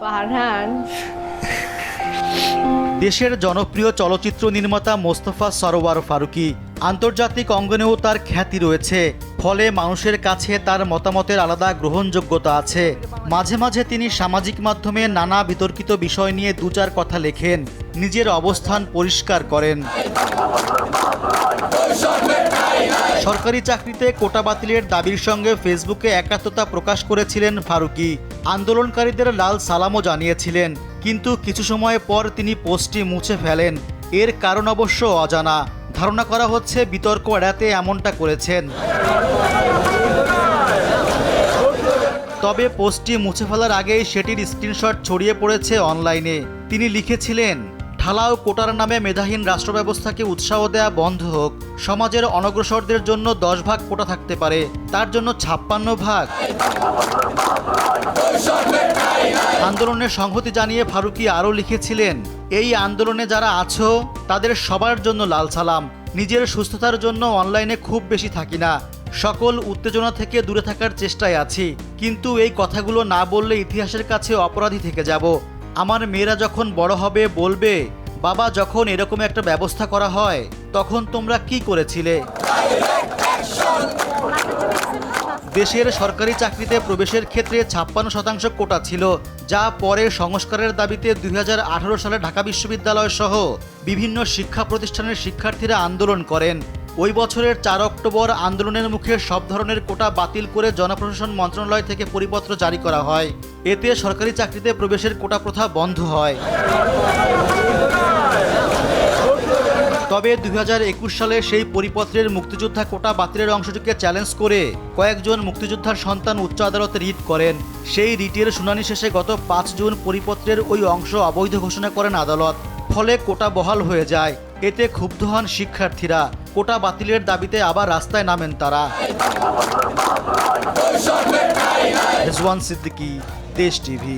ফারহান। দেশের জনপ্রিয় চলচ্চিত্র নির্মাতা মোস্তফা সরোয়ার ফারুকী আন্তর্জাতিক অঙ্গনেও তার খ্যাতি রয়েছে, ফলে মানুষের কাছে তার মতামতের আলাদা গ্রহণযোগ্যতা আছে। মাঝে মাঝে তিনি সামাজিক মাধ্যমে নানা বিতর্কিত বিষয় নিয়ে দু চার কথা লেখেন, নিজের অবস্থান পরিষ্কার করেন। সরকারি চাকরিতে কোটা বাতিলের দাবির সঙ্গে ফেসবুকে একাত্মতা প্রকাশ করেছিলেন ফারুকী। আন্দোলনকারীদের লাল সালামও জানিয়েছিলেন, কিন্তু কিছু সময় পর তিনি পোস্টটি মুছে ফেলেন। এর কারণ অবশ্য অজানা। ধারণা করা হচ্ছে বিতর্ক এড়াতে এমনটা করেছেন। তবে পোস্টটি মুছে ফেলার আগেই সেটির স্ক্রিনশট ছড়িয়ে পড়েছে অনলাইনে। তিনি লিখেছিলেন, ঢালাও কোটার নামে মেধাহীন রাষ্ট্র ব্যবস্থাকে উৎসাহ দেয়া বন্ধ হোক। সমাজের অনগ্রসরদের জন্য 10 ভাগ কোটা থাকতে পারে, তার জন্য 56 ভাগ। আন্দোলনের সংহতি জানিয়ে ফারুকী আরও লিখেছিলেন, এই আন্দোলনে যারা আছো তাদের সবার জন্য লাল সালাম। নিজের সুস্থতার জন্য অনলাইনে খুব বেশি থাকি না, সকল উত্তেজনা থেকে দূরে থাকার চেষ্টায় আছি, কিন্তু এই কথাগুলো না বললে ইতিহাসের কাছে অপরাধী থেকে যাব। আমার মেয়েরা যখন বড় হবে বলবে, বাবা যখন এরকম একটা ব্যবস্থা করা হয় তখন তোমরা কি করেছিলে। দেশের সরকারি চাকরিতে প্রবেশের ক্ষেত্রে 56% কোটা ছিল, যা পরে সংস্কারের দাবিতে 2018 সালে ঢাকা বিশ্ববিদ্যালয় সহ বিভিন্ন শিক্ষা প্রতিষ্ঠানের শিক্ষার্থীরা আন্দোলন করেন। ওই বছরের 4 অক্টোবর আন্দোলনের মুখে সব ধরনের কোটা বাতিল করে জনপ্রশাসন মন্ত্রণালয় থেকে পরিপত্র জারি করা হয়। এতে সরকারি চাকরিতে প্রবেশের কোটা প্রথা বন্ধ হয়। তবে 2021 সালে সেই পরিপত্রের মুক্তিযোদ্ধা কোটা বাতিলের অংশটিকে চ্যালেঞ্জ করে কয়েকজন মুক্তিযোদ্ধার সন্তান উচ্চ আদালতে রিট করেন। সেই রিটের শুনানি শেষে গত 5 জুন পরিপত্রের ওই অংশ অবৈধ ঘোষণা করেন আদালত। ফলে কোটা বহাল হয়ে যায়। এতে ক্ষুব্ধ হন শিক্ষার্থীরা। কোটা বাতিলের দাবিতে আবার রাস্তায় নামেন তারা। রেজওয়ান সিদ্দিকী, দেশ টিভি।